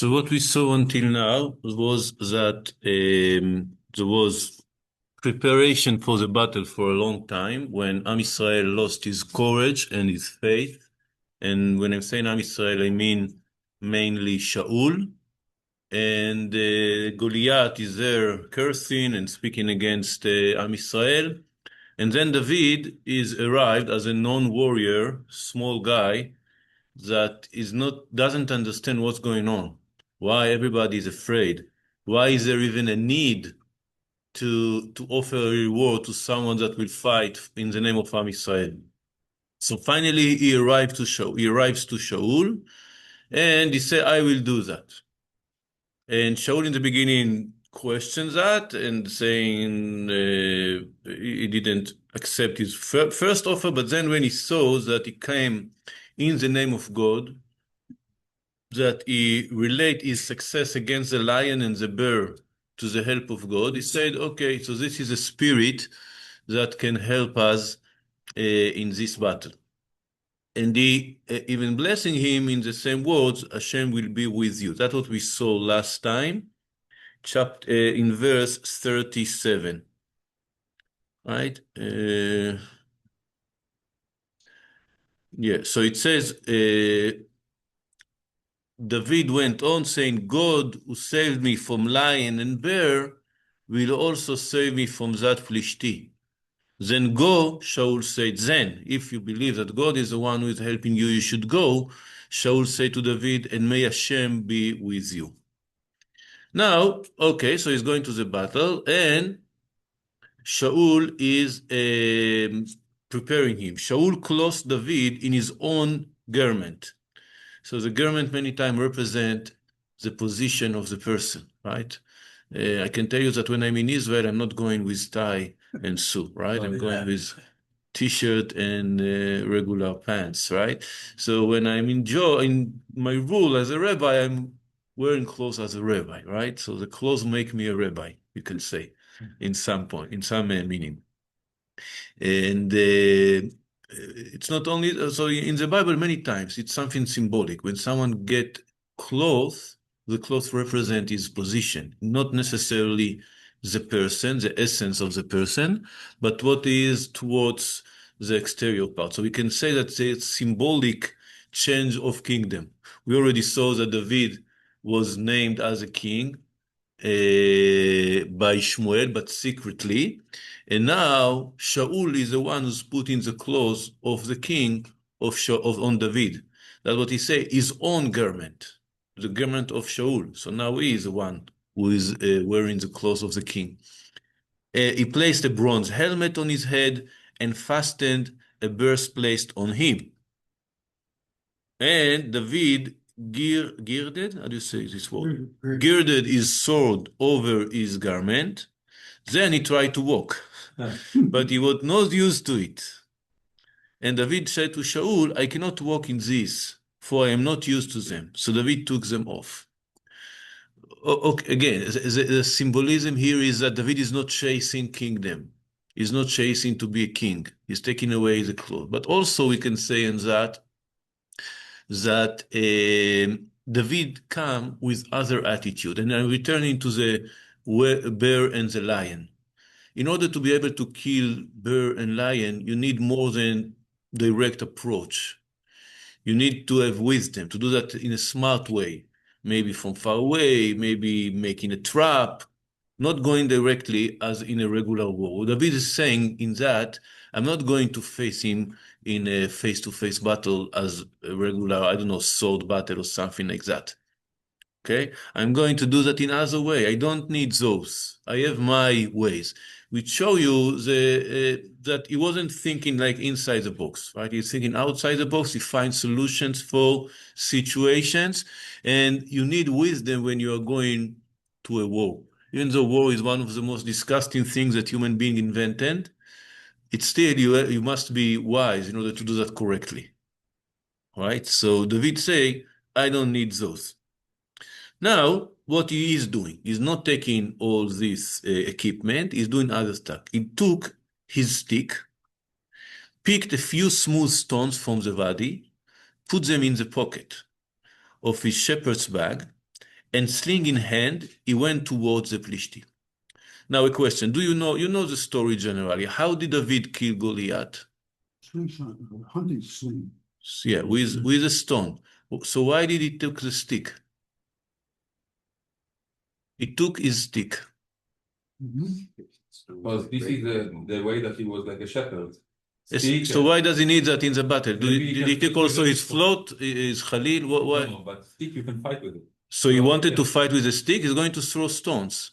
So what we saw until now was that there was preparation for the battle for a long time when Am Israel lost his courage and his faith. And when I'm saying Am Israel, I mean mainly Shaul. And Goliath is there cursing and speaking against Am Israel. And then David is arrived as a non-warrior, small guy, that is not doesn't understand what's going on. Why everybody is afraid? Why is there even a need to offer a reward to someone that will fight in the name of Am Israel? So finally he arrives to Shaul and he said, I will do that. And Shaul in the beginning questions that and saying he didn't accept his first offer, but then when he saw that he came in the name of God, that he relate his success against the lion and the bear to the help of God, he said, okay, so this is a spirit that can help us in this battle. And he even blessing him in the same words, Hashem will be with you. That's what we saw last time, chapter in verse 37. Right? Yeah, so it says, David went on saying, God who saved me from lion and bear will also save me from that Philistine. Then go, Shaul said. Then, if you believe that God is the one who is helping you, you should go. Shaul said to David, and may Hashem be with you. Now, okay, so he's going to the battle, and Shaul is preparing him. Shaul clothed David in his own garment. So the garment many times represent the position of the person, right? I can tell you that when I'm in Israel, I'm not going with tie and suit, right? I'm going with t-shirt and regular pants, right? So when I'm in my role as a rabbi, I'm wearing clothes as a rabbi, right? So the clothes make me a rabbi, you can say, in some point, in some meaning. And it's not only so in the Bible many times it's something symbolic. When someone get clothes, the clothes represent his position, not necessarily the person, the essence of the person, but what is towards the exterior part. So we can say that it's symbolic change of kingdom. We already saw that David was named as a king by Shmuel, but secretly. And now Shaul is the one who's putting the clothes of the king on David. That's what he say, his own garment, the garment of Shaul. So now he is the one who is wearing the clothes of the king. He placed a bronze helmet on his head and fastened a breastplate on him. And David girded, how do you say this word? Girded his sword over his garment. Then he tried to walk, but he was not used to it. And David said to Shaul, I cannot walk in this, for I am not used to them. So David took them off. Okay, again, the symbolism here is that David is not chasing kingdom. He's not chasing to be a king. He's taking away the clothes. But also we can say in that David come with other attitude. And I'm returning to the bear and the lion. In order to be able to kill bear and lion, you need more than direct approach. You need to have wisdom to do that in a smart way, maybe from far away, maybe making a trap, not going directly as in a regular war. David is saying in that, I'm not going to face him in a face-to-face battle as a regular, I don't know, sword battle or something like that. Okay, I'm going to do that in other way. I don't need those. I have my ways. We show you that he wasn't thinking like inside the box, right? He's thinking outside the box. He finds solutions for situations, and you need wisdom when you are going to a war. Even though war is one of the most disgusting things that human being invented, it's still you must be wise in order to do that correctly, right? So David say, I don't need those. Now, what he is doing, he's not taking all this equipment, he's doing other stuff. He took his stick, picked a few smooth stones from the valley, put them in the pocket of his shepherd's bag, and sling in hand, he went towards the Plishtim. Now a question, you know the story generally. How did David kill Goliath? Slingshot, hunting sling. Yeah, with a stone. So why did he take the stick? He took his stick. Because this is the way that he was like a shepherd. So why does he need that in the battle? Maybe Did he take also his float, his Khalil? Why? No, but stick you can fight with it. So he wanted to fight with a stick. He's going to throw stones.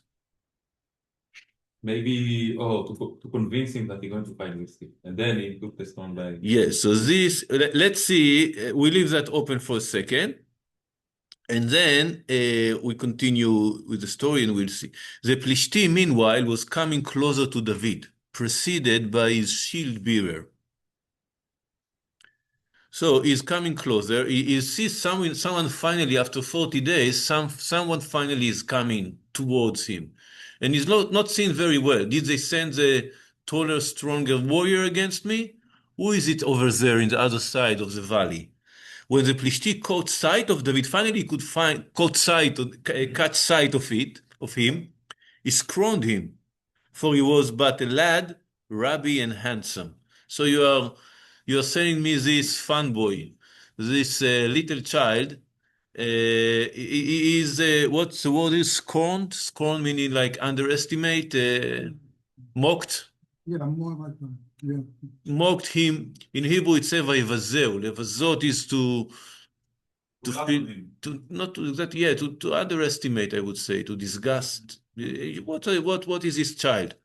Maybe to convince him that he's going to fight with stick, and then he took the stone by. Yes. So this, let's see. We leave that open for a second. And then we continue with the story and we'll see. The Plishtim, meanwhile, was coming closer to David, preceded by his shield bearer. So he's coming closer. He sees someone finally, after 40 days, someone finally is coming towards him. And he's not seen very well. Did they send a taller, stronger warrior against me? Who is it over there in the other side of the valley? When the Plishti caught sight of David, finally could catch sight of him, he scorned him, for he was but a lad, rubby and handsome. So you are saying me this fun boy, this little child, he is what's the word is scorned? Scorned meaning like underestimate, mocked. Yeah, more like that. Yeah. Mocked him. In Hebrew, it's vayivazeu. Levazot is to feel, to not to that, yeah, to underestimate, I would say, to disgust. What is this child?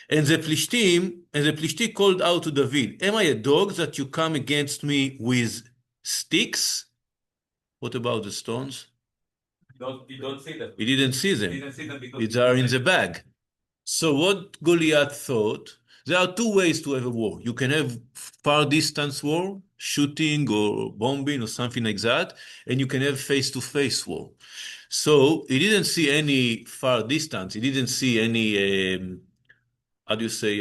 And the Plishtim called out to David, "Am I a dog that you come against me with sticks?" What about the stones? You don't see them. He didn't see them. He didn't see them because They are in the bag. So what Goliath thought, there are two ways to have a war. You can have far distance war, shooting or bombing or something like that, and you can have face-to-face war. So he didn't see any far distance. He didn't see any, how do you say,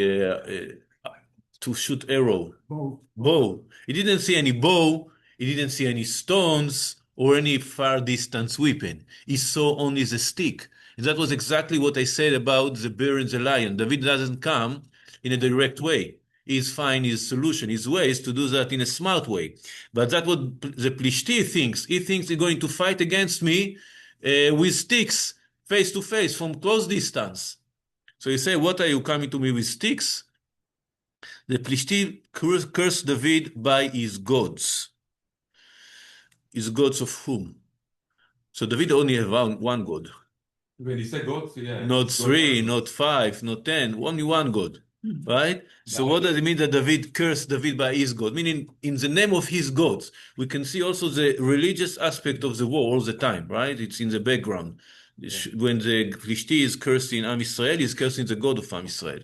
to shoot arrow. Bow. He didn't see any bow. He didn't see any stones or any far distance weapon. He saw only the stick. And that was exactly what I said about the bear and the lion. David doesn't come in a direct way. He's finding his solution, his ways to do that in a smart way. But that's what the Plishti thinks. He thinks he's going to fight against me with sticks, face to face, from close distance. So you say, what are you coming to me with sticks? The Plishti cursed David by his gods. His gods of whom? So David only had one god. When you say gods, yeah. Not three, not five, not 10, only one God, right? So what does it mean that David cursed David by his God? Meaning, in the name of his gods, we can see also the religious aspect of the war all the time, right? It's in the background. When the Plishti is cursing Am Israel, he's cursing the God of Am Israel.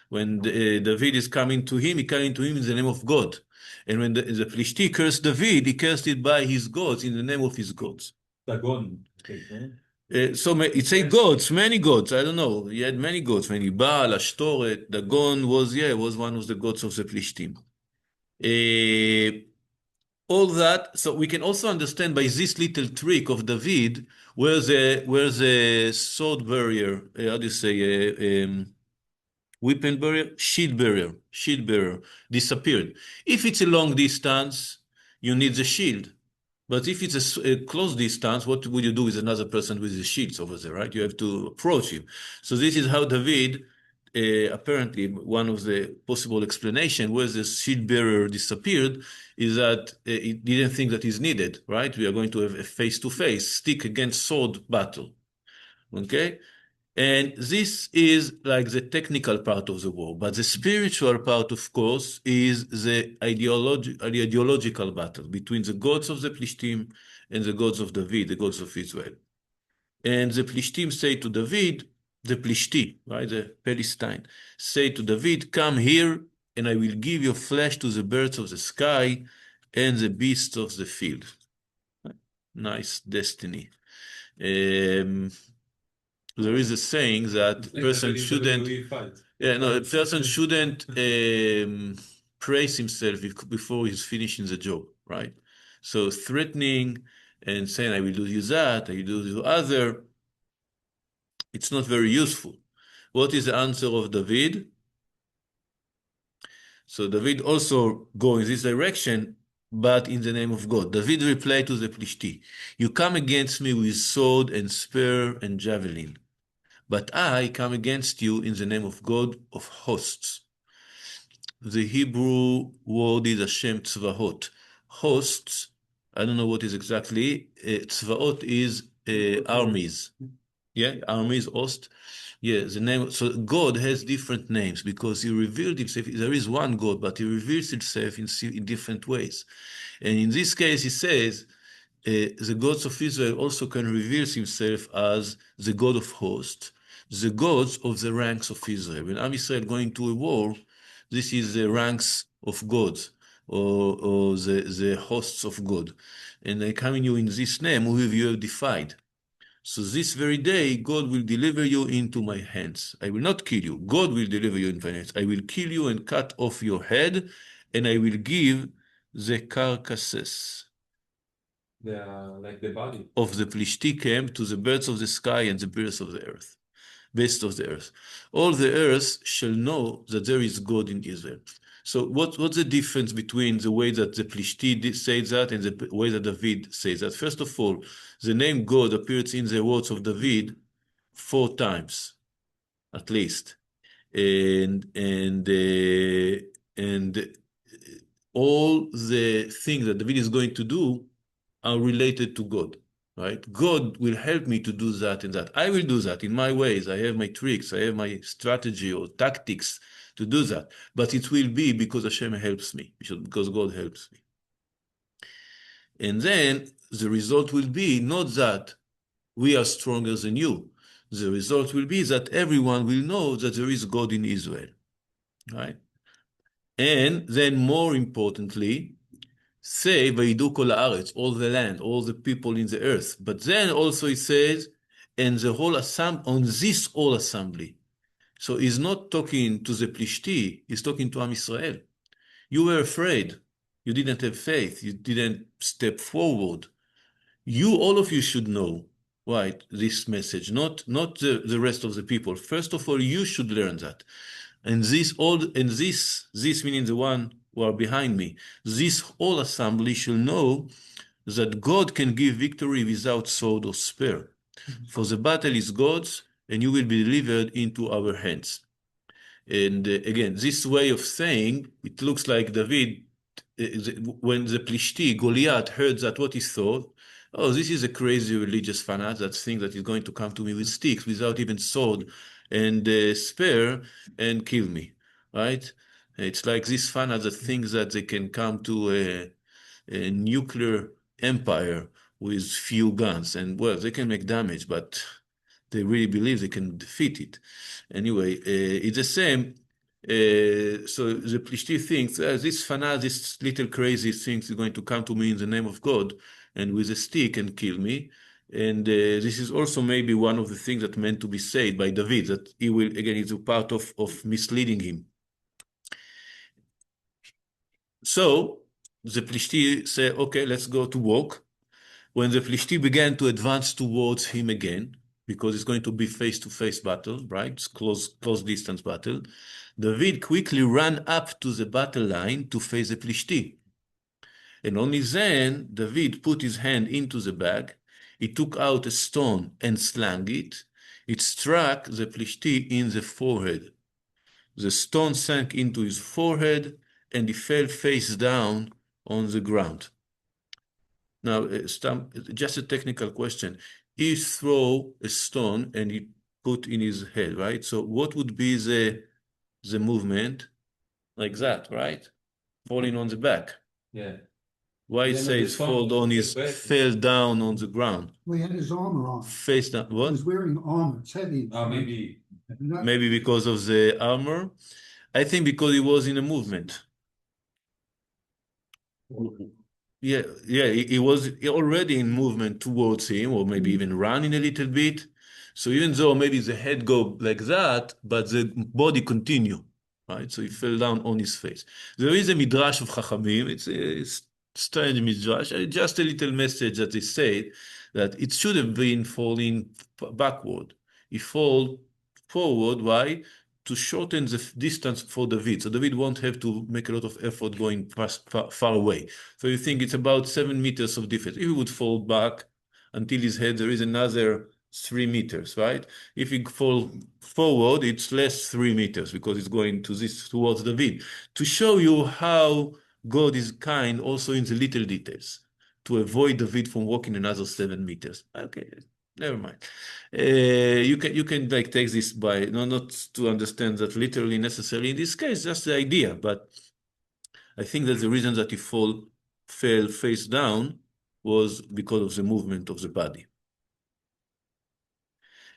When David is coming to him, he coming to him in the name of God. And when the Plishti cursed David, he cursed it by his gods, in the name of his gods. Dagon. So it say gods, many gods. I don't know. He had many gods. Many Baal, Ashtoret, Dagon was one of the gods of the Plishtim. All that. So we can also understand by this little trick of David where the sword barrier, how do you say, weapon barrier, shield bearer disappeared. If it's a long distance, you need the shield. But if it's a close distance, what would you do with another person with the shields over there, right? You have to approach him. So this is how David, apparently, one of the possible explanation where the shield bearer disappeared is that he didn't think that is needed, right? We are going to have a face-to-face, stick against sword battle, okay? And this is like the technical part of the war. But the spiritual part, of course, is the ideological battle between the gods of the Plishtim and the gods of David, the gods of Israel. And the Plishtim say to David, the Plishti, right, the Palestine, say to David, "Come here, and I will give your flesh to the birds of the sky and the beasts of the field." Nice destiny. There is a saying that a person shouldn't, a person shouldn't praise himself before he's finishing the job, right? So threatening and saying, I will do you that, I will do you other, it's not very useful. What is the answer of David? So David also go in this direction, but in the name of God. David replied to the Plishti, you come against me with sword and spear and javelin, but I come against you in the name of God of hosts. The Hebrew word is Hashem Tzvahot. Hosts, I don't know what is exactly. Tzvahot is armies. Yeah, armies, host. Yeah, the name. So God has different names because He revealed Himself. There is one God, but He reveals Himself in different ways. And in this case, He says the gods of Israel also can reveal Himself as the God of hosts, the gods of the ranks of Israel. When Am Israel going to a war, this is the ranks of gods or the hosts of God. And I come in you in this name, who have you defied. So this very day, God will deliver you into my hands. I will not kill you. God will deliver you into my hands. I will kill you and cut off your head, and I will give the carcasses like the body. of the Plishti camp to the birds of the sky and the birds of the earth, beasts of the earth. All the earth shall know that there is God in Israel. So what's the difference between the way that the Plishti say that and the way that David says that? First of all, the name God appears in the words of David 4 times, at least. And all the things that David is going to do are related to God, right? God will help me to do that and that. I will do that in my ways. I have my tricks. I have my strategy or tactics to do that. But it will be because Hashem helps me, because God helps me. And then the result will be not that we are stronger than you. The result will be that everyone will know that there is God in Israel, right? And then more importantly, say, Vaidu kol haaretz, all the land, all the people in the earth. But then also it says, and the whole assembly, on this whole assembly. So he's not talking to the Plishti, he's talking to Am Israel. You were afraid. You didn't have faith. You didn't step forward. You, all of you should know, right, this message, not the rest of the people. First of all, you should learn that. And this meaning the one who are behind me, this whole assembly shall know that God can give victory without sword or spear. For the battle is God's, and you will be delivered into our hands. And again, this way of saying, it looks like David, when the Plishti, Goliath, heard that, what he thought, oh, this is a crazy religious fanat that thinks that he's going to come to me with sticks without even sword and spear and kill me, right? It's like this fanat that thinks that they can come to a nuclear empire with few guns, and well, they can make damage, but they really believe they can defeat it. Anyway, it's the same. So the Plishti thinks, this fana, this little crazy thing is going to come to me in the name of God and with a stick and kill me. And this is also maybe one of the things that meant to be said by David, that he will, again, it's a part of misleading him. So the Plishti say, okay, let's go to walk. When the Plishti began to advance towards him again, because it's going to be face-to-face battle, right? It's close distance battle. David quickly ran up to the battle line to face the Plishti. And only then David put his hand into the bag. He took out a stone and slung it. It struck the Plishti in the forehead. The stone sank into his forehead and he fell face down on the ground. Now, just a technical question. He throw a stone and he put in his head, right? So what would be the movement? Like that, right? Falling on the back. Yeah. Why it Then the says stone fall on his back. fell down on the ground? Well, he had his armor on. Face down. He What? was wearing armor. It's heavy. Maybe. Maybe because of the armor. I think because he was in a movement. Yeah, he was already in movement towards him, or maybe even running a little bit. So even though maybe the head go like that, but the body continue, right? So he fell down on his face. There is a midrash of Chachamim. It's strange midrash, just a little message that they say that it should have been falling backward. It fall forward. Why? To shorten the distance for David. So David won't have to make a lot of effort going far away. So you think it's about 7 meters of difference. If he would fall back until his head, there is another 3 meters, right? If he fall forward, it's less 3 meters because it's going to this towards David. To show you how God is kind also in the little details to avoid David from walking another 7 meters. Okay, never mind. You can like take this by not to understand that literally necessarily in this case, just the idea. But I think that the reason that he fell face down was because of the movement of the body.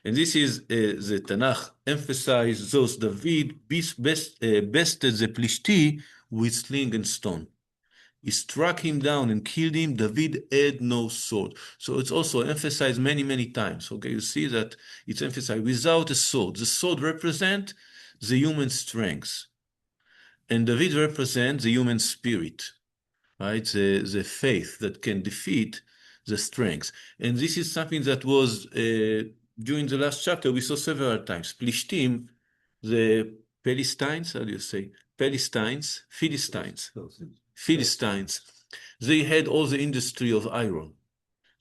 And this is the Tanakh emphasized those David bested the Plishti with sling and stone. He struck him down and killed him. David had no sword. So it's also emphasized many, many times. Okay, you see that it's emphasized without a sword. The sword represents the human strength. And David represents the human spirit, right? The faith that can defeat the strength. And this is something that was, during the last chapter, we saw several times. Plishtim, the Philistines, how do you say? Philistines, they had all the industry of iron.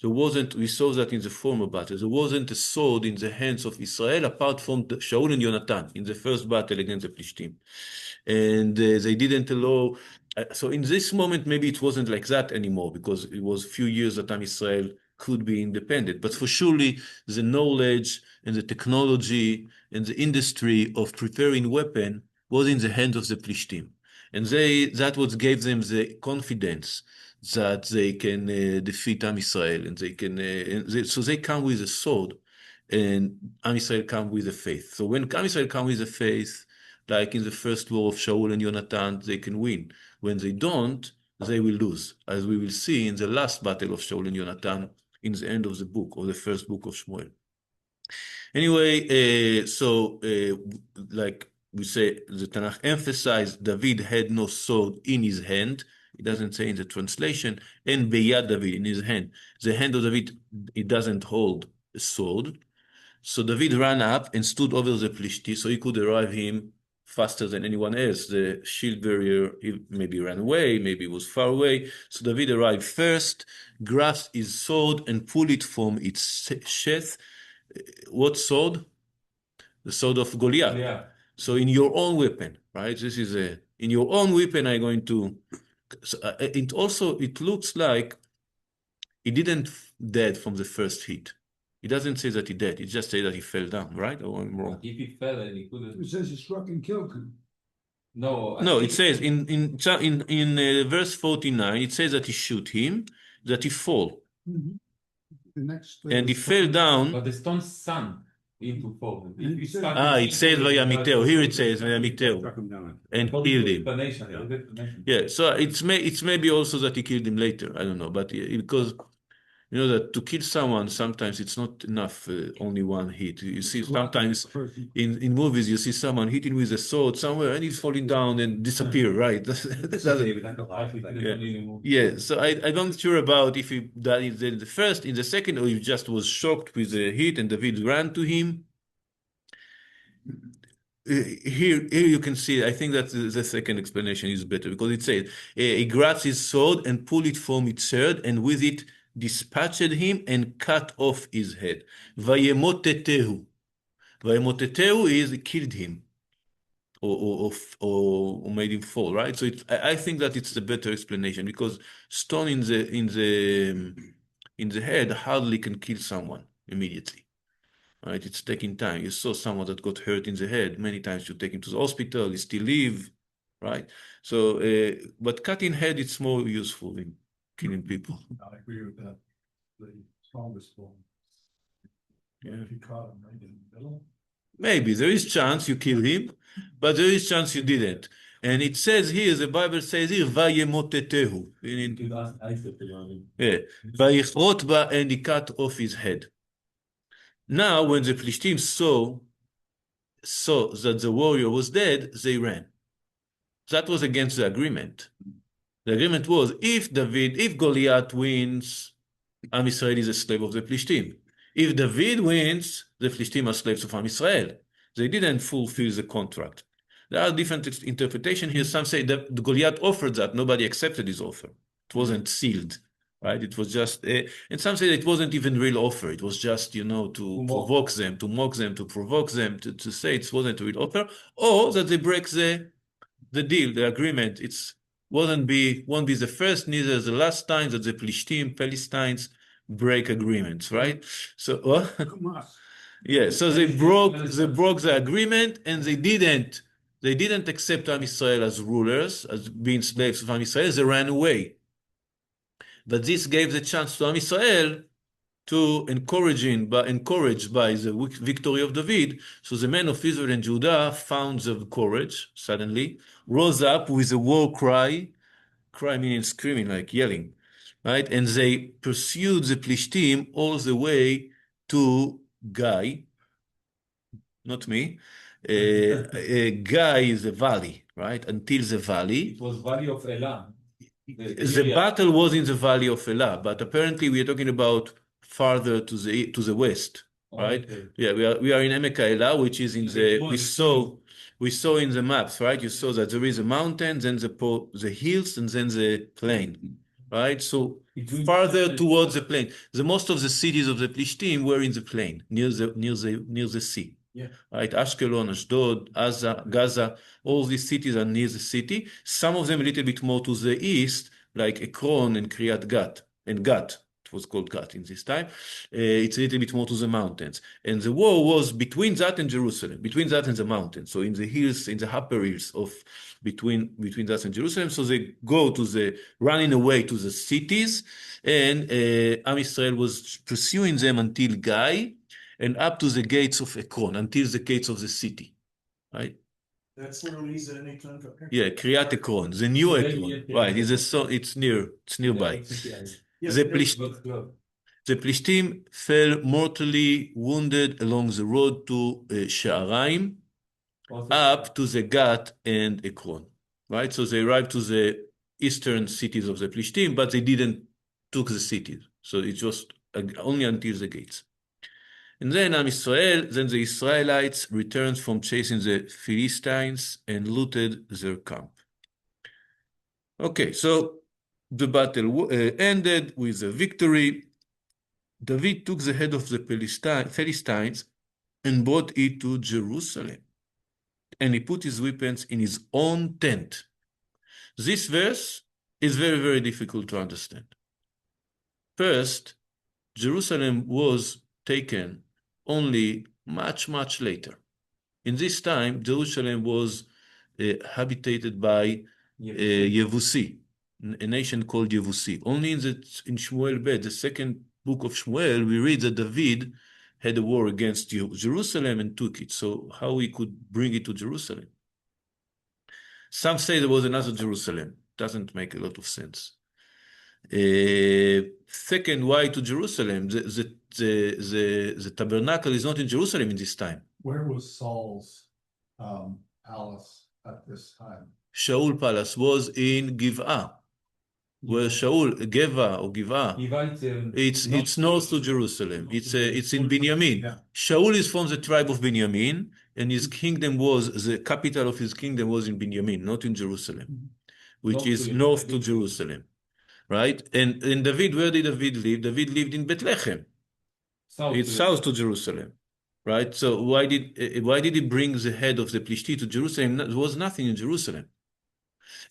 There wasn't, we saw that in the former battle, there wasn't a sword in the hands of Israel apart from Shaul and Jonathan in the first battle against the Plishtim. And they didn't allow, so in this moment, maybe it wasn't like that anymore because it was a few years that Israel could be independent. But for surely the knowledge and the technology and the industry of preparing weapon was in the hands of the Plishtim. And that what gave them the confidence that they can defeat Am Israel, and they can. So they come with a sword, and Am Israel come with a faith. So when Am Israel come with a faith, like in the first war of Shaul and Jonathan, they can win. When they don't, they will lose, as we will see in the last battle of Shaul and Jonathan in the end of the book, or the first book of Shmuel. Anyway, like we say, the Tanakh emphasized David had no sword in his hand. It doesn't say in the translation, and Beyad David, in his hand. The hand of David, it doesn't hold a sword. So David ran up and stood over the Plishti, so he could arrive him faster than anyone else. The shield bearer, he maybe ran away, maybe was far away. So David arrived first, grasped his sword, and pulled it from its sheath. What sword? The sword of Goliath. Yeah. So in your own weapon, right? This is in your own weapon. I'm going to. So, it looks like he didn't dead from the first hit. It doesn't say that he dead. It just says that he fell down, right? Or I'm wrong? If he fell and he couldn't. It says he struck and killed him. No. No, it says in verse 49, it says that he shoot him, that he fall, Mhm. The next. and he fell down. But the stone sunk into fall. If he stuck It says Vayamiteu. Here it says Vayamiteu, and killed him. Explanation. Yeah, so it's maybe also that he killed him later. I don't know, but because you know that to kill someone sometimes it's not enough only one hit. You see sometimes in movies you see someone hitting with a sword somewhere and he's falling down and disappear, right? Yeah. So I'm not sure about if he died in the first, in the second, or he just was shocked with the hit and David ran to him. Here you can see, I think that the second explanation is better because it says, he grasped his sword and pulled it from its sheath, and with it dispatched him and cut off his head. Vayemotetehu. Vayemotetehu is he killed him or made him fall, right? So I think that it's the better explanation because stone in the head hardly can kill someone immediately. Right, it's taking time. You saw someone that got hurt in the head. Many times you take him to the hospital, he still live, right? So, but cutting head, it's more useful in killing people. I agree with that. The strongest one. Yeah. If you caught him right in the middle. Maybe there is chance you kill him, but there is chance you didn't. And it says here, the Bible says here, Vayemotetehu. Yeah, Vayichrot ba, and he cut off his head. Now, when the Philistines saw that the warrior was dead, they ran. That was against the agreement. The agreement was if Goliath wins, Am Israel is a slave of the Plishtim. If David wins, the Plishtim are slaves of Am Israel. They didn't fulfill the contract. There are different interpretations here. Some say that the Goliath offered that. Nobody accepted his offer. It wasn't sealed, right? It was just, and some say that it wasn't even real offer. It was just, to provoke them, to mock them, to provoke them, to say it wasn't a real offer, or that they break the deal, the agreement. It's won't be the first, neither the last time that the Palestinians break agreements, right? So, yeah, so they broke the agreement, and they didn't accept Am Israel as rulers, as being slaves of Am Israel. They ran away. But this gave the chance to Am Israel to encouraged by the victory of David. So the men of Israel and Judah found the courage suddenly, rose up with a war cry meaning screaming, like yelling, right? And they pursued the Plishtim all the way to Guy, not me. Guy is a valley, right? Until the valley. It was Valley of Elah. The battle was in the valley of Elah, but apparently we are talking about farther to the west, right? Okay. Yeah, we are in Emek Elah, which is in the we saw in the maps, right? You saw that there is a mountain, then the hills, and then the plain, right? So farther towards the plain. The most of the cities of the Plishtim were in the plain, near the sea. Yeah. Right, Ashkelon, Ashdod, Gaza, all these cities are near the city. Some of them a little bit more to the east, like Ekron and Kriyat Gat, and Gat. It was called Gat in this time. It's a little bit more to the mountains. And the war was between that and Jerusalem, between that and the mountains. So in the hills, in the upper hills of between that and Jerusalem. So they go running away to the cities, and Am Israel was pursuing them until Guy, and up to the gates of Ekron, until the gates of the city, right? That's literally the Ekron. Yeah, Kriyat Ekron, the new Ekron, right? It's nearby. The Plishtim fell mortally wounded along the road to Sha'araim, up to the Gat and Ekron, right? So they arrived to the eastern cities of the Plishtim, but they didn't took the cities. So it was only until the gates. And then the Israelites returned from chasing the Philistines and looted their camp. Okay, so the battle ended with a victory. David took the head of the Philistines and brought it to Jerusalem. And he put his weapons in his own tent. This verse is very, very difficult to understand. First, Jerusalem was taken only much, much later. In this time, Jerusalem was habitated by Yevusi, a nation called Yevusi. Only in Shmuel Bet, the second book of Shmuel, we read that David had a war against Jerusalem and took it. So how he could bring it to Jerusalem? Some say there was another Jerusalem. Doesn't make a lot of sense. Second, why to Jerusalem? The tabernacle is not in Jerusalem in this time. Where was Saul's palace at this time? Shaul palace was in Giv'ah. Where Shaul, Geva or Giv'ah, it's north to Jerusalem. It's in Binyamin. Yeah. Shaul is from the tribe of Binyamin, and the capital of his kingdom was in Binyamin, not in Jerusalem, which is north to Jerusalem, right? And David, where did David live? David lived in Bethlehem. It's south to Jerusalem, right? So why did he bring the head of the Plishti to Jerusalem? There was nothing in Jerusalem.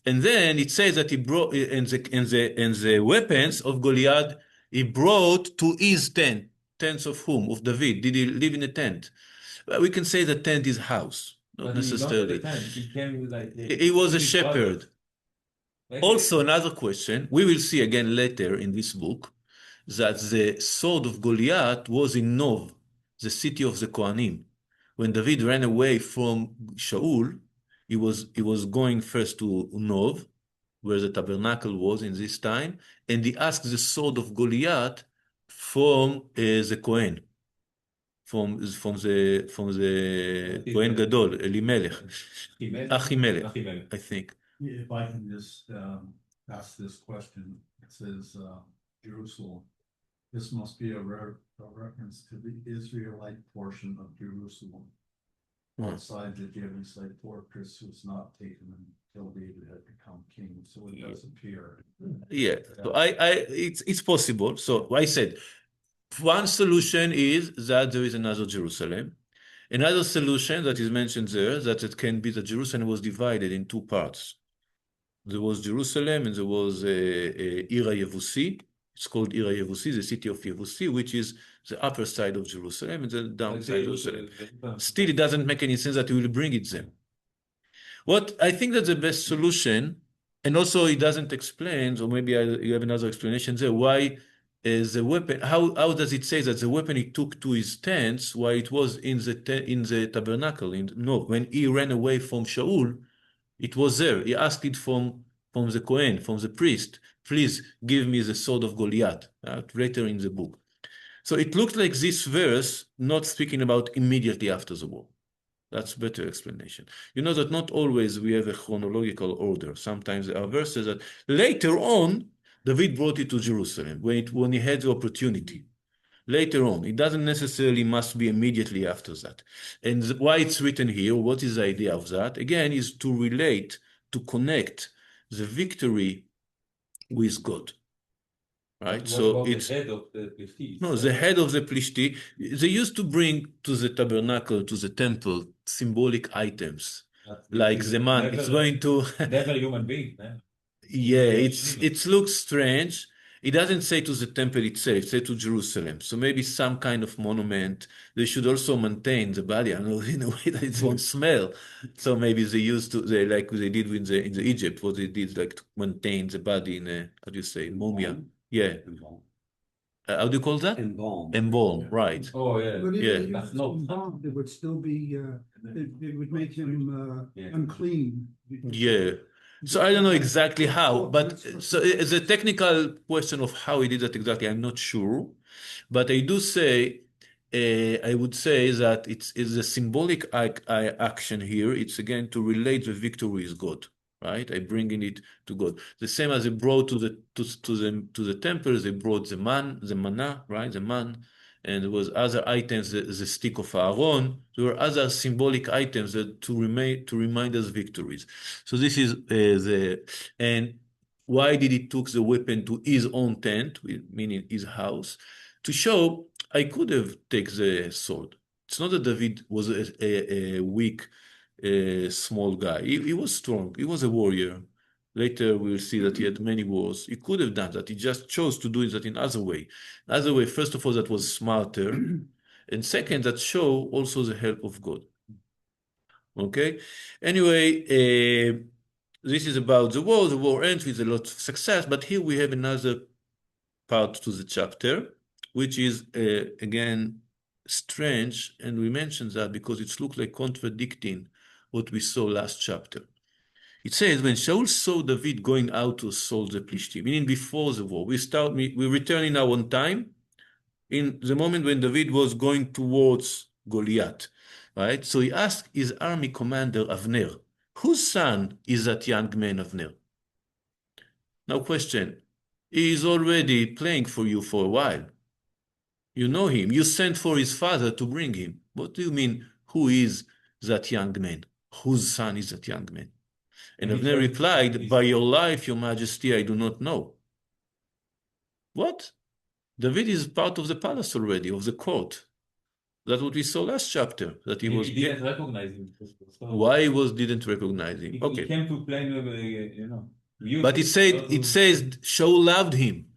And then it says that he brought and the weapons of Goliath he brought to his tent. Tents of whom? Of David. Did he live in a tent? Well, we can say the tent is house, not necessarily. He was a shepherd. Also, another question we will see again later in this book, that the sword of Goliath was in Nov, the city of the Kohanim. When David ran away from Shaul, he was going first to Nov, where the tabernacle was in this time, and he asked the sword of Goliath from the Kohen, from the Kohen Gadol, Elimelech, Achimelech, I think. If I can just asked this question. It says, Jerusalem. This must be a reference to the Israelite portion of Jerusalem. Outside the Jebusite fortress was not taken until David had become king. So it does appear. Yeah, so it's possible. So I said one solution is that there is another Jerusalem. Another solution that is mentioned there that it can be that Jerusalem was divided in two parts. There was Jerusalem and there was Ira Yevusi. It's called Ira Yevusi, the city of Yevusi, which is the upper side of Jerusalem and the downside of Jerusalem. Still, it doesn't make any sense that you will bring it there. What I think that the best solution, and also it doesn't explain, or maybe you have another explanation there, why the weapon, how does it say that the weapon he took to his tents while it was in the tabernacle? No, when he ran away from Shaul, it was there. He asked it from the Kohen, from the priest, please give me the sword of Goliath, later in the book. So it looks like this verse not speaking about immediately after the war. That's better explanation. You know that not always we have a chronological order. Sometimes there are verses that later on, David brought it to Jerusalem when he had the opportunity. Later on, it doesn't necessarily must be immediately after that. And why it's written here, what is the idea of that? Again, is to relate, to connect the victory with God. Right? What So about it's the head of the Plishti? no, the head of the Plishti, they used to bring to the tabernacle, to the temple, symbolic items. Like the man, it's going to, Never human being, man. yeah, it looks strange. It doesn't say to the temple itself, it says to Jerusalem. So maybe some kind of monument. They should also maintain the body, I know, in a way that it won't smell. So maybe they used to, like they did in the Egypt, what they did, like to maintain the body in a, how do you say, mumia. Yeah. How do you call that? Embalm, right. Oh, yeah. But Yeah. if he was embalmed, it would still be, it would make him unclean. Yeah. So I don't know exactly how, but so it's a technical question of how he did that exactly. I'm not sure, but I do say, I would say that it's a symbolic action here. It's again to relate the victory with God, right? I bringing it to God. The same as they brought to the temple, they brought the manna, right? The man, and there was other items, the stick of Aaron. There were other symbolic items that to remind us victories. So this is and why did he took the weapon to his own tent, meaning his house, to show I could have taken the sword. It's not that David was a weak, small guy. He was strong. He was a warrior. Later, we'll see that he had many wars. He could have done that. He just chose to do that in other way. Other way, first of all, that was smarter. And second, that show also the help of God. Okay? Anyway, this is about the war. The war ends with a lot of success, but here we have another part to the chapter, which is, again, strange. And we mentioned that because it looks like contradicting what we saw last chapter. It says, when Shaul saw David going out to assault the Plishtim, meaning before the war, we return in our own time, in the moment when David was going towards Goliath, right? So he asked his army commander, Avner, whose son is that young man, Avner? Now question, he is already playing for you for a while. You know him. You sent for his father to bring him. What do you mean, who is that young man? Whose son is that young man? And Avner replied, by your life, your majesty, I do not know. What? David is part of the palace already, of the court. That's what we saw last chapter, that he was. He didn't recognize him. Why didn't recognize him? He Okay. came to play, you know. But it says Shaul loved him.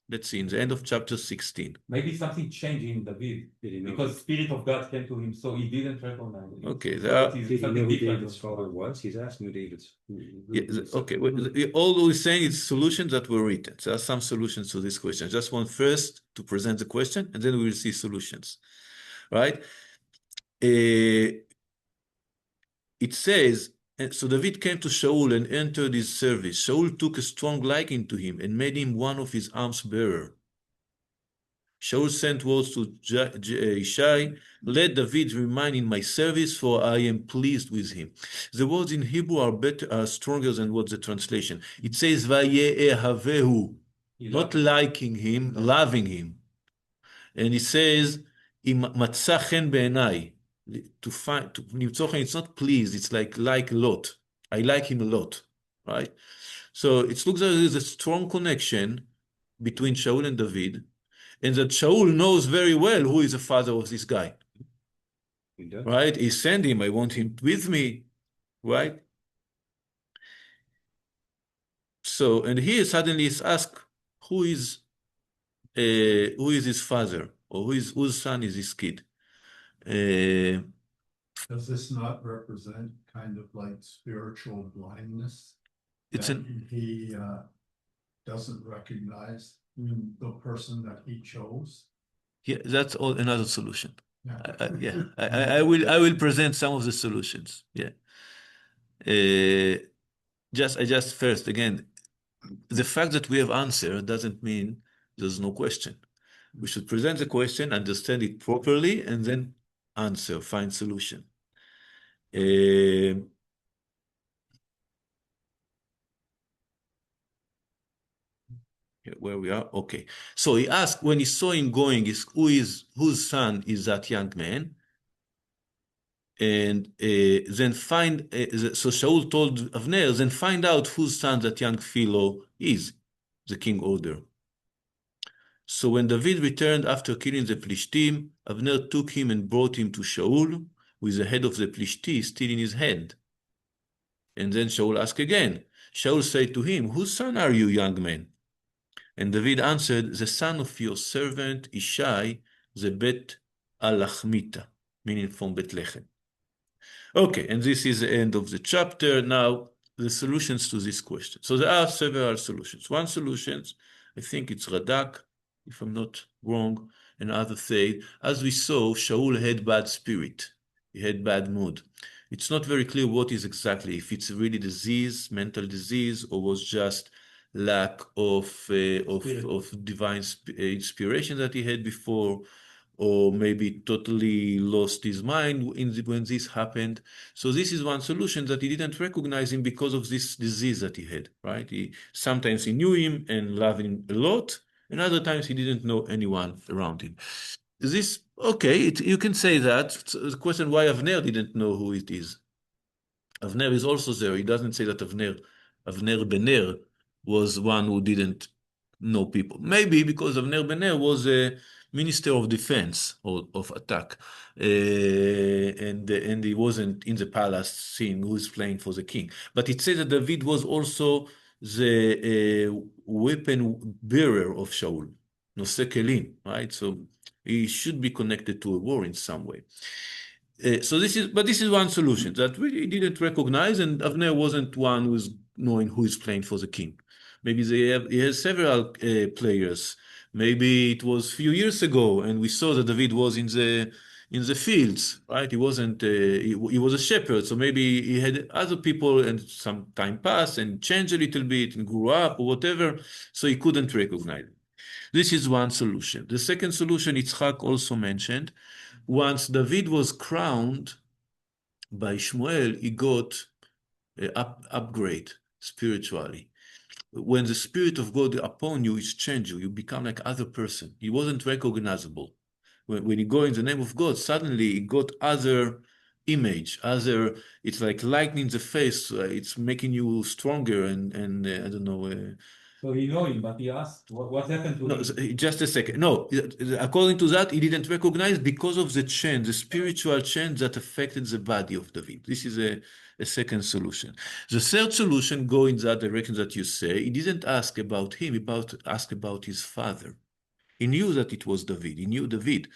Let's see, in the end of chapter 16. Maybe something changed in David because Spirit of God came to him, so he didn't recognize him. Okay, Did he know who David's father was? He's asking who David's. Okay, all we're saying is solutions that were written. There are some solutions to this question. I just want first to present the question, and then we will see solutions. Right? It says, so David came to Shaul and entered his service. Shaul took a strong liking to him and made him one of his arms bearer. Shaul sent words to Ishai, let David remain in my service, for I am pleased with him. The words in Hebrew are stronger than what the translation. It says Vaye'ehavehu, not liking him, loving him. And it says, Im מצא חן בעיניי, to find, למצוא חן, it's not pleased, it's like a lot. I like him a lot, right? So it looks like there's a strong connection between Shaul and David, and that Shaul knows very well who is the father of this guy, right? He sent him, I want him with me, right? So, and here suddenly is asked, who is his father, or whose son is this kid? Does this not represent kind of like spiritual blindness? It's That an he doesn't recognize the person that he chose? Yeah, that's all another solution. Yeah. I will present some of the solutions. Yeah. Just first again, the fact that we have answer doesn't mean there's no question. We should present the question, understand it properly, and then answer, find solution. Where we are, okay. So he asked when he saw him going, whose son is that young man? And then so Shaul told Avner, then find out whose son that young fellow is, the king ordered. So when David returned after killing the Plishtim, Avner took him and brought him to Shaul with the head of the Plishti still in his hand. And then Shaul asked again. Shaul said to him, whose son are you, young man? And David answered, the son of your servant Ishai, the Bet Alachmita, meaning from Bethlehem. Okay, and this is the end of the chapter. Now, the solutions to this question. So there are several solutions. One solution, I think it's Radak, if I'm not wrong, and others say, as we saw, Shaul had bad spirit. He had bad mood. It's not very clear what is exactly, if it's really disease, mental disease, or was just lack of divine inspiration that he had before, or maybe totally lost his mind when this happened. So this is one solution, that he didn't recognize him because of this disease that he had, right? Sometimes he knew him and loved him a lot, and other times he didn't know anyone around him. Okay, you can say that. The question why Avner didn't know who it is. Avner is also there. He doesn't say that Avner Bener was one who didn't know people. Maybe because Avner Bener was a minister of defense or of attack, and he wasn't in the palace seeing who's playing for the king. But it says that David was also the weapon bearer of Shaul, Noseh Kelim, right? So he should be connected to a war in some way. So this is one solution that we didn't recognize, and Avner wasn't one who's knowing who is playing for the king. Maybe he has several players. Maybe it was a few years ago, and we saw that David was in the fields, right? He wasn't. He was a shepherd, so maybe he had other people, and some time passed and changed a little bit and grew up or whatever, so he couldn't recognize it. This is one solution. The second solution, Yitzhak also mentioned. Once David was crowned by Shmuel, he got an upgrade spiritually. When the Spirit of God upon you is changed you, you become like other person. He wasn't recognizable. When you go in the name of God, suddenly he got other image, it's like lightning in the face. It's making you stronger and I don't know. So he know him, but he asked, what happened to No, him? just a second. No, according to that, he didn't recognize because of the change, the spiritual change that affected the body of David. This is a second solution. The third solution go in that direction that you say. He didn't ask about him, ask about his father. He knew that it was David. He knew David.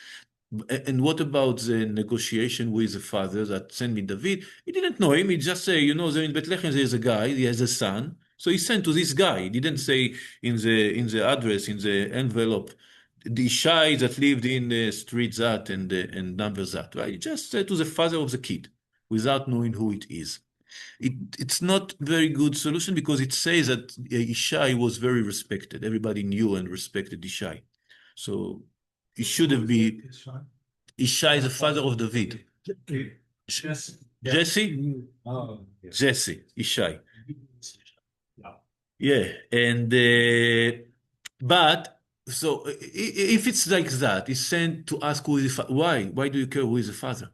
And what about the negotiation with the father that sent me David? He didn't know him. He just say, there in Bethlehem there's a guy. He has a son. So he sent to this guy. He didn't say in the address, in the envelope, the Ishai that lived in the street that and number that. Right? He just said to the father of the kid, without knowing who it is. It's not very good solution because it says that Ishai was very respected. Everybody knew and respected Ishai. So it should have been Ishai is the father of David. Jesse? Oh, Jesse, Ishai. Yeah. Yeah, and but so if it's like that, it's sent to ask who is the why? Why do you care who is the father?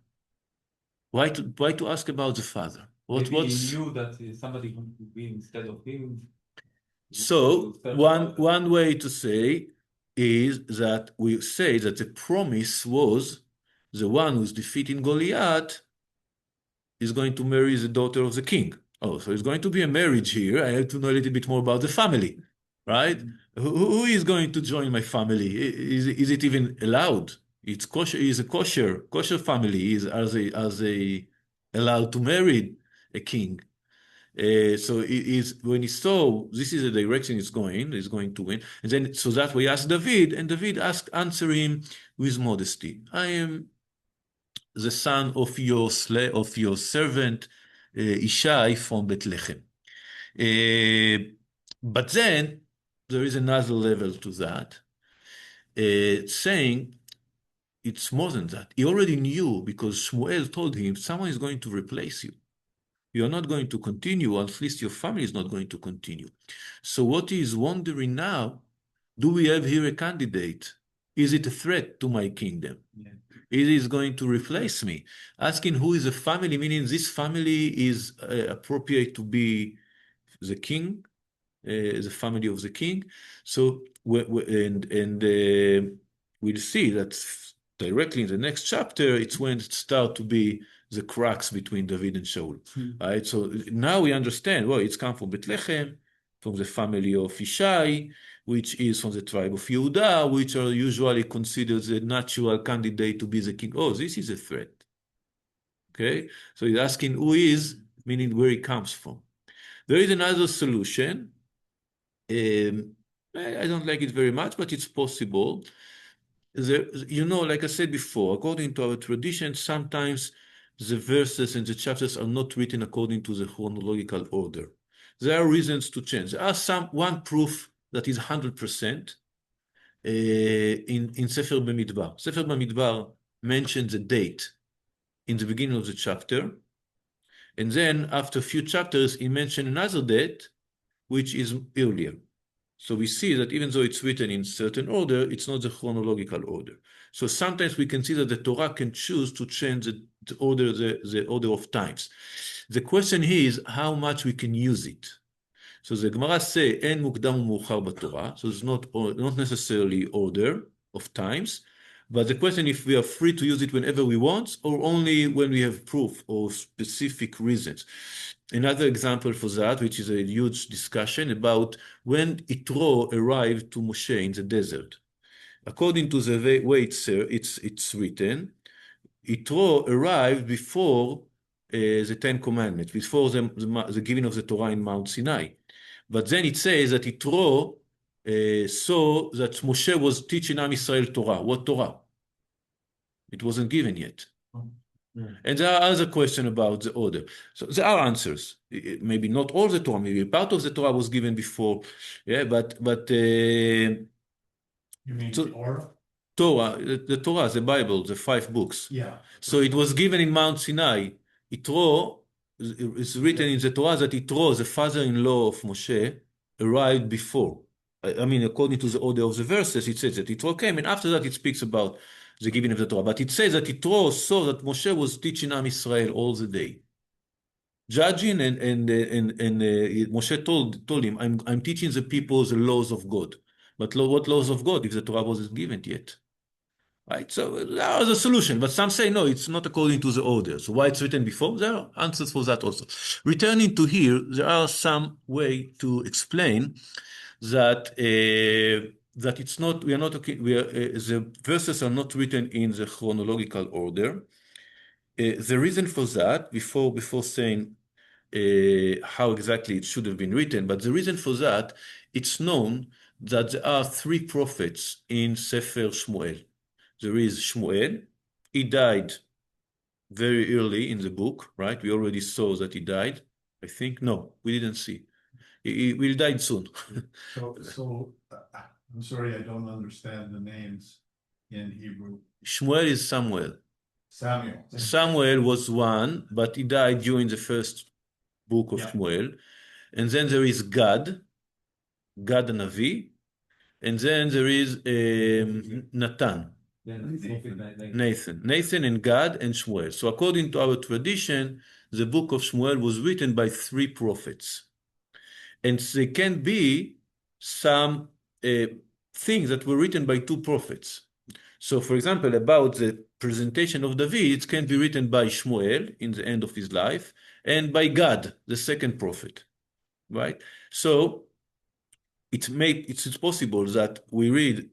Why to ask about the father? Maybe What's he knew that somebody going to be instead of him. so one way to say is that we say that the promise was the one who's defeating Goliath is going to marry the daughter of the king. Oh, so it's going to be a marriage here. I have to know a little bit more about the family, right? Who is going to join my family? Is it even allowed? It's kosher. Is a kosher family. Are they allowed to marry a king? So it is when he saw this is the direction it's going to win, and then so that we asked David, and David answer him with modesty. I am the son of your servant Ishai from Bethlehem. But then there is another level to that, saying it's more than that. He already knew because Shmuel told him someone is going to replace you. You're not going to continue, at least your family is not going to continue. So what he is wondering now, do we have here a candidate? Is it a threat to my kingdom? Yeah. It is going to replace me. Asking who is a family, meaning this family is appropriate to be the king, the family of the king. So we'll see that directly in the next chapter, it's when it start to be the cracks between David and Shaul. Right? So now we understand, well, it's come from Bethlehem, from the family of Ishai, which is from the tribe of Yehuda, which are usually considered the natural candidate to be the king. Oh, this is a threat. Okay? So he's asking who is, meaning where he comes from. There is another solution. I don't like it very much, but it's possible. Like I said before, according to our tradition, sometimes the verses and the chapters are not written according to the chronological order. There are reasons to change. There are one proof that is 100% in Sefer Bamidbar. Sefer Bamidbar mentions the date in the beginning of the chapter, and then after a few chapters, he mentioned another date, which is earlier. So we see that even though it's written in certain order, it's not the chronological order. So sometimes we can see that the Torah can choose to change the order of times. The question here is how much we can use it. So the Gemara say, "En mukdam u'mauchar b'Torah." So it's not necessarily order of times, but the question if we are free to use it whenever we want, or only when we have proof or specific reasons. Another example for that, which is a huge discussion about when Yitro arrived to Moshe in the desert. According to the way it's written, Yitro arrived before the Ten Commandments, before the giving of the Torah in Mount Sinai. But then it says that Yitro saw that Moshe was teaching Am Yisrael Torah. What Torah? It wasn't given yet. And there are other questions about the order. So there are answers. Maybe not all the Torah, maybe part of the Torah was given before. Yeah, but You mean So- Torah? Torah, the Torah, the Bible, the 5 books. Yeah. So it was given in Mount Sinai. Yitro, it's written in the Torah that Yitro, the father-in-law of Moshe, arrived before. I mean, according to the order of the verses, it says that Yitro came, and after that it speaks about the giving of the Torah. But it says that Yitro saw that Moshe was teaching Am Israel all the day, judging, and Moshe told him, "I'm teaching the people the laws of God." But what laws of God if the Torah wasn't given yet? Right, so there is a solution, but some say no, it's not according to the order. So why it's written before? There are answers for that also. Returning to here, there are some way to explain that that it's not. We are not. The verses are not written in the chronological order. The reason for that, before saying how exactly it should have been written, but the reason for that, it's known that there are 3 prophets in Sefer Shmuel. There is Shmuel. He died very early in the book, right? We already saw that he died. I think, no, we didn't see. He will die soon. So, I'm sorry, I don't understand the names. in Hebrew? Shmuel is Samuel. Samuel. Samuel was one, but he died during the first book of Yeah. Shmuel. And then there is Gad the Navi. And then there is Nathan, Nathan and Gad and Shmuel. So according to our tradition, the book of Shmuel was written by 3 prophets. And there can be some things that were written by 2 prophets. So for example, about the presentation of David, it can be written by Shmuel in the end of his life and by Gad, the second prophet, right? So it's possible that we read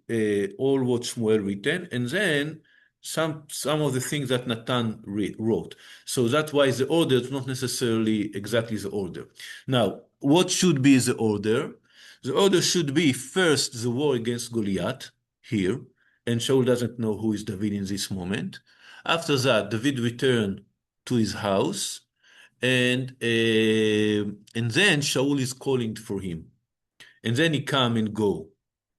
all what Shmuel written and then some of the things that Nathan wrote. So that's why the order is not necessarily exactly the order. Now, what should be the order? The order should be first the war against Goliath here, and Shaul doesn't know who is David in this moment. After that, David returned to his house, and then Shaul is calling for him. And then he come and go,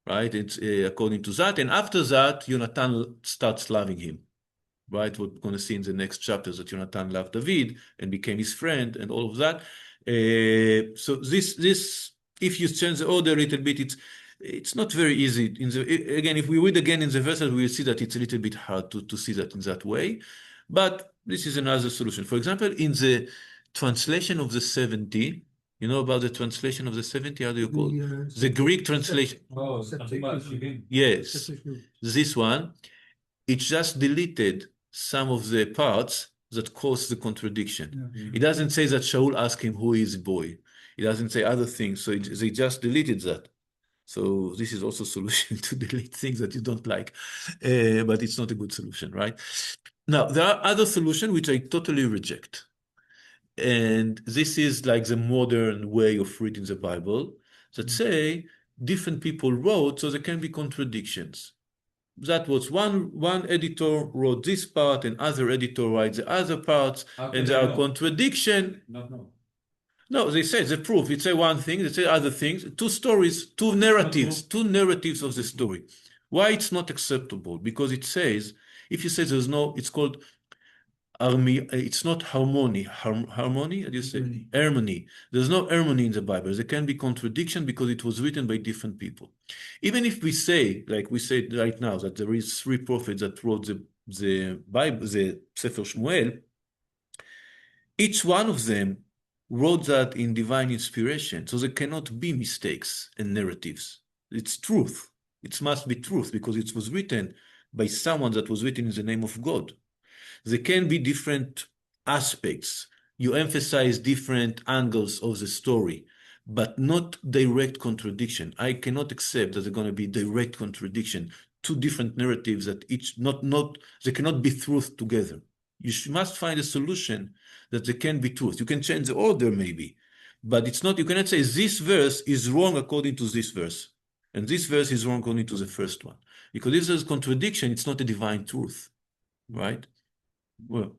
right? It's according to that. And after that, Jonathan starts loving him, right? We're going to see in the next chapters that Jonathan loved David and became his friend and all of that. So this, if you change the order a little bit, it's not very easy. Again, if we read again in the verses, we will see that it's a little bit hard to see that in that way. But this is another solution. For example, in the translation of the 70, you know about the translation of the 70? How do you call it? The Greek translation. Oh, something about Shivim. Yes, this one. It just deleted some of the parts that cause the contradiction. Yeah. It doesn't say that Shaul asked him who is boy. It doesn't say other things. So they just deleted that. So this is also a solution to delete things that you don't like. But it's not a good solution, right? Now, there are other solutions which I totally reject. And this is like the modern way of reading the Bible that say different people wrote, so there can be contradictions. That was one editor wrote this part and other editor writes the other parts, and there are contradiction. No, they say the proof. It say one thing, they say other things. 2 stories, 2 narratives, 2 narratives of the story. Why it's not acceptable? Because it says, if you say there's no, it's called it's not harmony. Harmony? How do you say? Harmony. There's no harmony in the Bible. There can be contradiction because it was written by different people. Even if we say, like we said right now, that there is 3 prophets that wrote the Bible, the Sefer Shmuel, each one of them wrote that in divine inspiration. So there cannot be mistakes and narratives. It's truth. It must be truth because it was written by someone that was written in the name of God. There can be different aspects. You emphasize different angles of the story, but not direct contradiction. I cannot accept that there's going to be direct contradiction, 2 different narratives that they cannot be truth together. You must find a solution that there can be truth. You can change the order maybe, but it's not, you cannot say this verse is wrong according to this verse, and this verse is wrong according to the first one. Because if there's contradiction, it's not a divine truth, right? Well,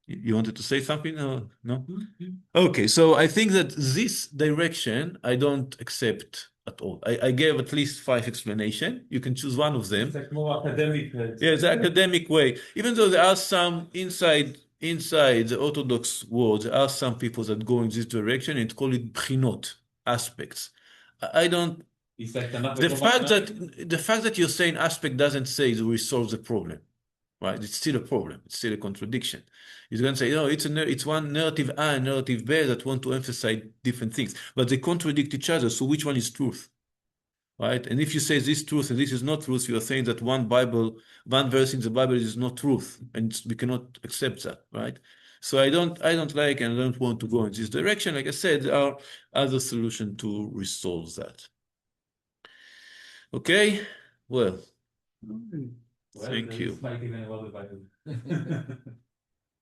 you wanted to say something? No? Okay, so I think that this direction I don't accept at all. I gave at least 5 explanations. You can choose one of them. It's like more academic. Yeah, the academic way. Even though there are some inside the Orthodox world, there are some people that go in this direction and call it bchinot, aspects. I don't. It's like The fact that you're saying aspect doesn't say it will solve the problem. Right? It's still a problem. It's still a contradiction. You're going to say, oh, it's one narrative A and narrative B that want to emphasize different things, but they contradict each other. So which one is truth? Right? And if you say this truth and this is not truth, you are saying that one verse in the Bible is not truth, and we cannot accept that, right? So I don't like and I don't want to go in this direction. Like I said, there are other solutions to resolve that. Okay? Well, thank you. Fighting about the Bible.